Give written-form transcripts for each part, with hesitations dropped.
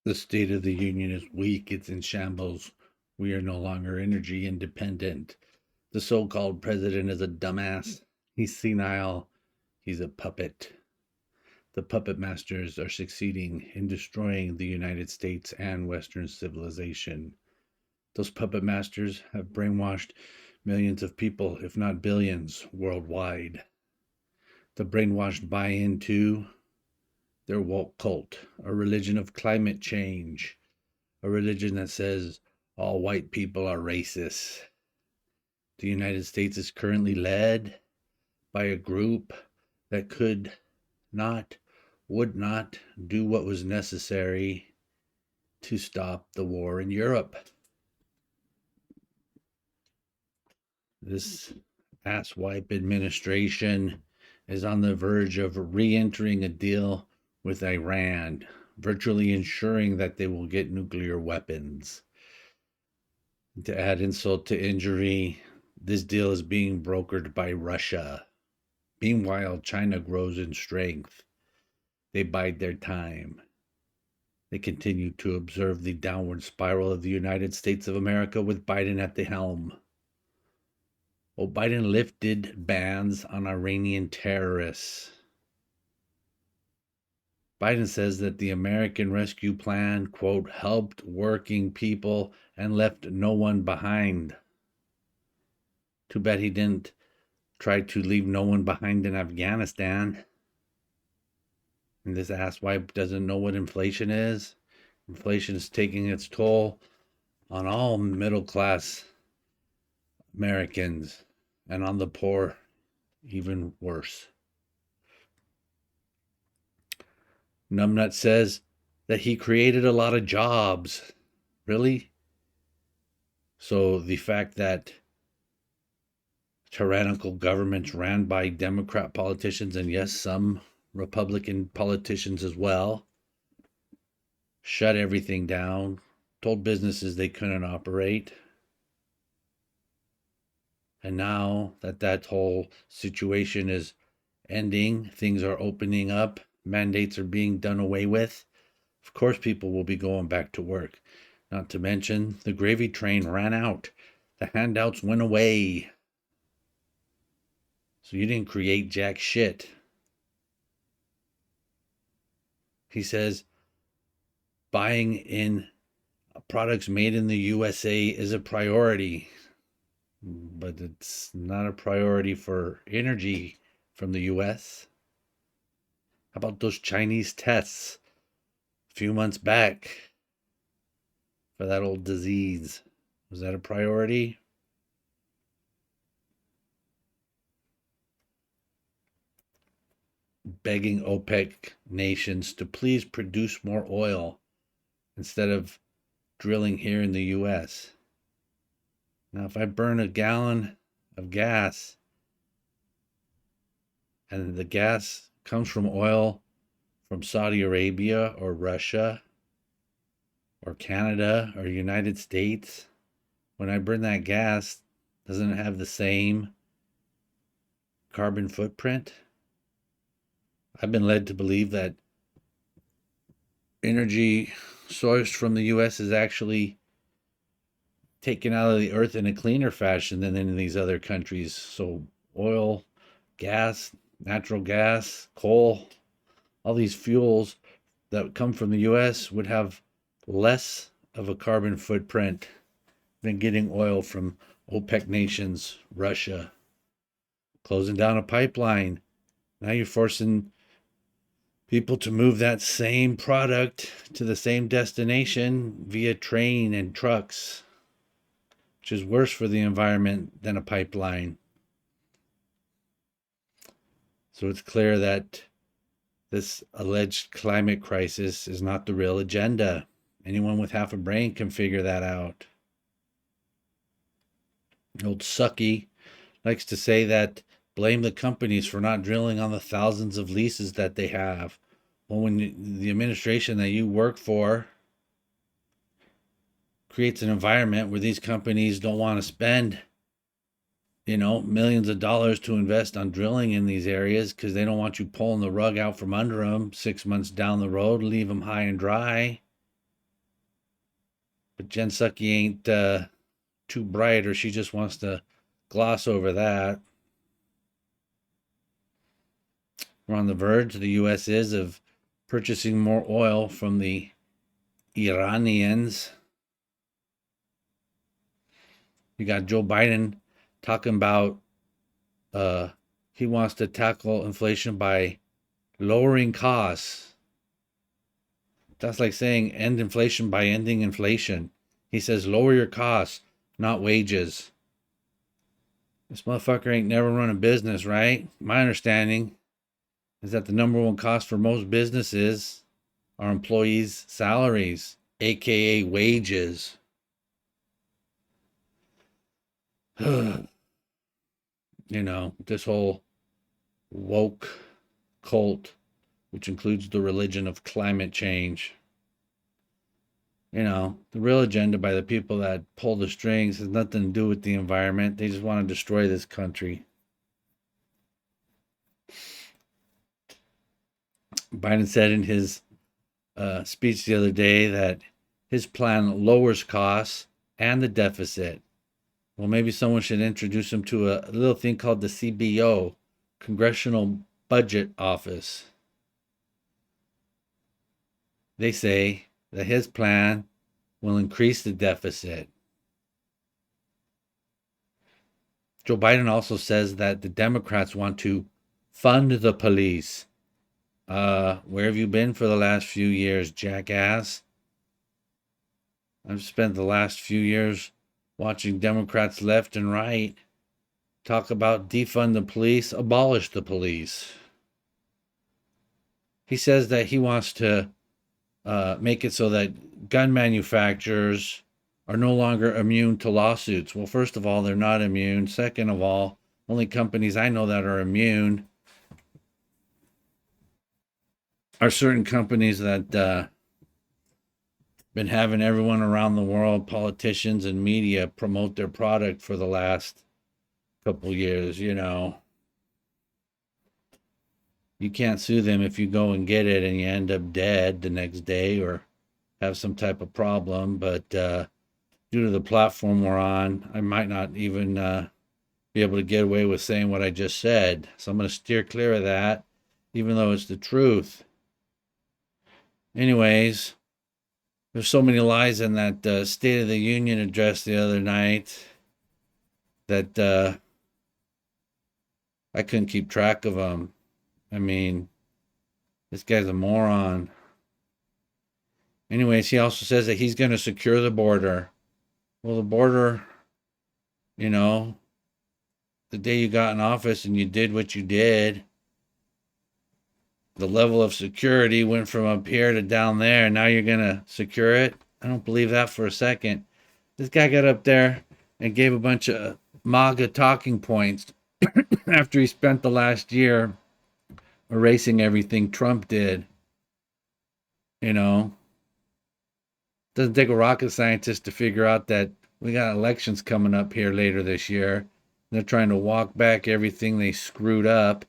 The State of the Union is weak. It's in shambles. We are no longer energy independent. The so called president is a dumbass. He's senile. He's a puppet. The puppet masters are succeeding in destroying the United States and Western civilization. Those puppet masters have brainwashed millions of people, if not billions, worldwide. The brainwashed buy into their woke cult, a religion of climate change, a religion that says all white people are racist. The United States is currently led by a group that could not, would not do what was necessary to stop the war in Europe. This asswipe administration is on the verge of re-entering a deal with Iran, virtually ensuring that they will get nuclear weapons. To add insult to injury, this deal is being brokered by Russia. Meanwhile, China grows in strength. They bide their time. They continue to observe the downward spiral of the United States of America with Biden at the helm. Obiden lifted bans on Iranian terrorists. Biden says that the American Rescue Plan, quote, helped working people and left no one behind. Too bad he didn't try to leave no one behind in Afghanistan. And this asswipe doesn't know what inflation is. Inflation is taking its toll on all middle class Americans and on the poor, even worse. Numbnut says that he created a lot of jobs. Really? So the fact that tyrannical governments ran by Democrat politicians, and yes, some Republican politicians as well, shut everything down, told businesses they couldn't operate. And now that that whole situation is ending, things are opening up, mandates are being done away with, of course people will be going back to work. Not to mention, the gravy train ran out. The handouts went away. So you didn't create jack shit. He says buying in products made in the USA is a priority, but it's not a priority for energy from the US. How about those Chinese tests a few months back for that old disease? Was that a priority? Begging OPEC nations to please produce more oil instead of drilling here in the US. Now, if I burn a gallon of gas and the gas comes from oil from Saudi Arabia or Russia or Canada or United States, when I burn that gas, doesn't it have the same carbon footprint? I've been led to believe that energy sourced from the US is actually taken out of the earth in a cleaner fashion than in these other countries. So oil, gas, natural gas, coal, all these fuels that come from the US would have less of a carbon footprint than getting oil from OPEC nations, Russia, closing down a pipeline. Now you're forcing people to move that same product to the same destination via train and trucks, which is worse for the environment than a pipeline. So it's clear that this alleged climate crisis is not the real agenda. Anyone with half a brain can figure that out. Old Sucky likes to say that blame the companies for not drilling on the thousands of leases that they have. Well, when the administration that you work for creates an environment where these companies don't want to spend, millions of dollars to invest on drilling in these areas because they don't want you pulling the rug out from under them 6 months down the road, leave them high and dry. But Jen Psaki ain't too bright, or she just wants to gloss over that. We're on the verge, the U.S. is, of purchasing more oil from the Iranians. You got Joe Biden talking about uh, he wants to tackle inflation by lowering costs. That's like saying end inflation by ending inflation. He says lower your costs, not wages. This motherfucker ain't never run a business, right? My understanding is that the number one cost for most businesses are employees' salaries, aka wages. This whole woke cult, which includes the religion of climate change. The real agenda by the people that pull the strings has nothing to do with the environment. They just want to destroy this country. Biden said in his speech the other day that his plan lowers costs and the deficit. Well, maybe someone should introduce him to a little thing called the CBO, Congressional Budget Office. They say that his plan will increase the deficit. Joe Biden also says that the Democrats want to fund the police. Where have you been for the last few years, jackass? I've spent the last few years watching Democrats left and right talk about defund the police, abolish the police. He says that he wants to make it so that gun manufacturers are no longer immune to lawsuits. Well, first of all, they're not immune. Second of all, only companies I know that are immune are certain companies that been having everyone around the world, politicians and media, promote their product for the last couple years. You can't sue them if you go and get it and you end up dead the next day or have some type of problem. But due to the platform we're on, I might not even be able to get away with saying what I just said. So I'm going to steer clear of that, even though it's the truth. Anyways, there's so many lies in that State of the Union address the other night that I couldn't keep track of them. I mean, this guy's a moron. Anyways, he also says that he's going to secure the border. Well, the border, the day you got in office and you did what you did, the level of security went from up here to down there, and now you're going to secure it? I don't believe that for a second. This guy got up there and gave a bunch of MAGA talking points after he spent the last year erasing everything Trump did. Doesn't take a rocket scientist to figure out that we got elections coming up here later this year. They're trying to walk back everything they screwed up.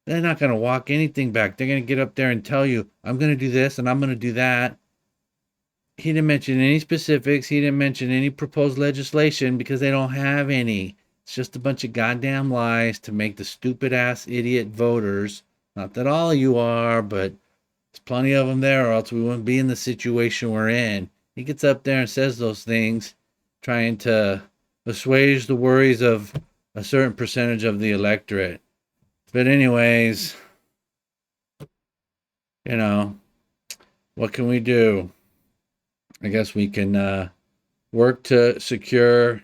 They're not going to walk anything back. They're going to get up there and tell you, I'm going to do this and I'm going to do that. He didn't mention any specifics. He didn't mention any proposed legislation because they don't have any. It's just a bunch of goddamn lies to make the stupid ass idiot voters. Not that all of you are, but there's plenty of them there, or else we wouldn't be in the situation we're in. He gets up there and says those things, trying to assuage the worries of a certain percentage of the electorate. But anyways, what can we do? I guess we can work to secure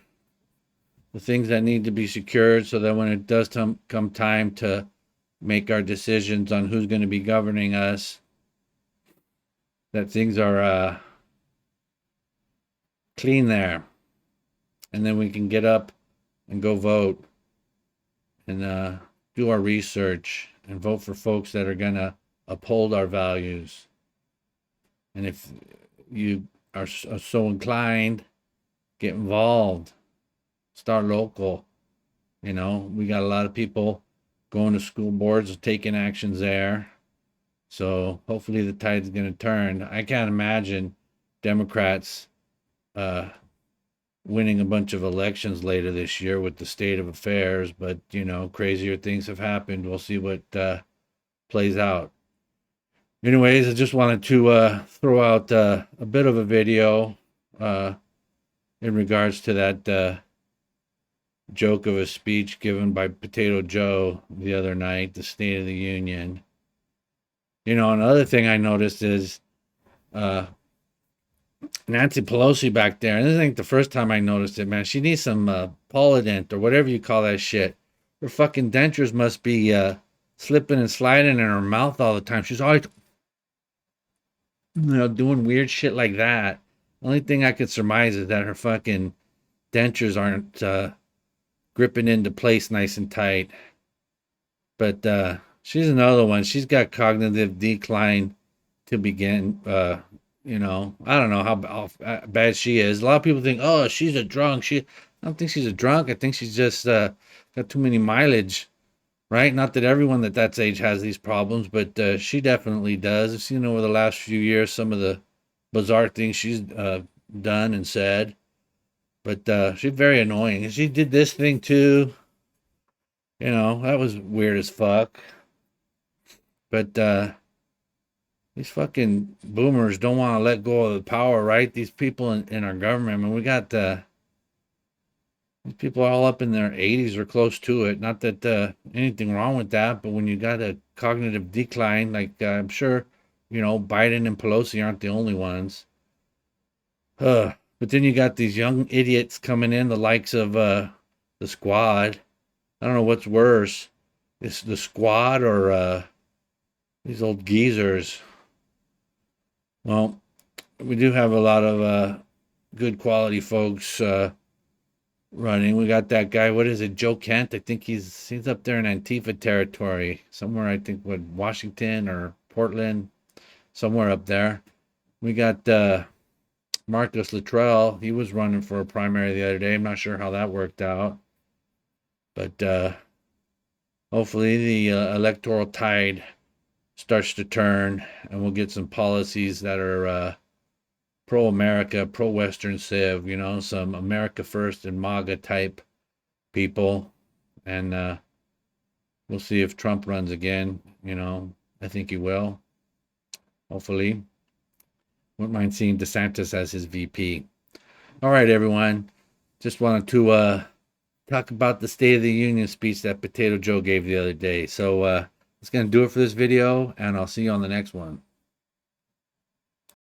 the things that need to be secured so that when it does come time to make our decisions on who's going to be governing us, that things are clean there. And then we can get up and go vote and do our research and vote for folks that are going to uphold our values. And if you are so inclined, get involved. Start local. We got a lot of people going to school boards, taking actions there. So hopefully the tide's going to turn. I can't imagine Democrats winning a bunch of elections later this year with the state of affairs. But, crazier things have happened. We'll see what plays out. Anyways, I just wanted to throw out a bit of a video uh, in regards to that joke of a speech given by Potato Joe the other night, the State of the Union. Another thing I noticed is uh, Nancy Pelosi back there, and this ain't the first time I noticed it, man. She needs some Polident or whatever you call that shit. Her fucking dentures must be slipping and sliding in her mouth all the time. She's always, doing weird shit like that. Only thing I could surmise is that her fucking dentures aren't gripping into place nice and tight. But she's another one. She's got cognitive decline to begin. I don't know how bad she is. A lot of people think, oh, she's a drunk. I don't think she's a drunk. I think she's just got too many mileage, right? Not that everyone that's age has these problems, but she definitely does. I've seen over the last few years some of the bizarre things she's done and said. But she's very annoying. And she did this thing too. That was weird as fuck. But these fucking boomers don't want to let go of the power, right? These people in our government. I mean, we got these people all up in their 80s or close to it. Not that anything wrong with that, but when you got a cognitive decline, like I'm sure, Biden and Pelosi aren't the only ones. But then you got these young idiots coming in, the likes of the squad. I don't know what's worse. It's the squad or these old geezers. Well, we do have a lot of good quality folks running. We got that guy, what is it, Joe Kent? I think he's up there in Antifa territory. Somewhere, I think, Washington or Portland. Somewhere up there. We got Marcus Luttrell. He was running for a primary the other day. I'm not sure how that worked out. But hopefully the electoral tide starts to turn and we'll get some policies that are pro-America, pro-Western Civ, some America First and MAGA type people. And we'll see if Trump runs again. I think he will. Hopefully. Wouldn't mind seeing DeSantis as his VP. All right, everyone. Just wanted to talk about the State of the Union speech that Potato Joe gave the other day. So that's going to do it for this video, and I'll see you on the next one.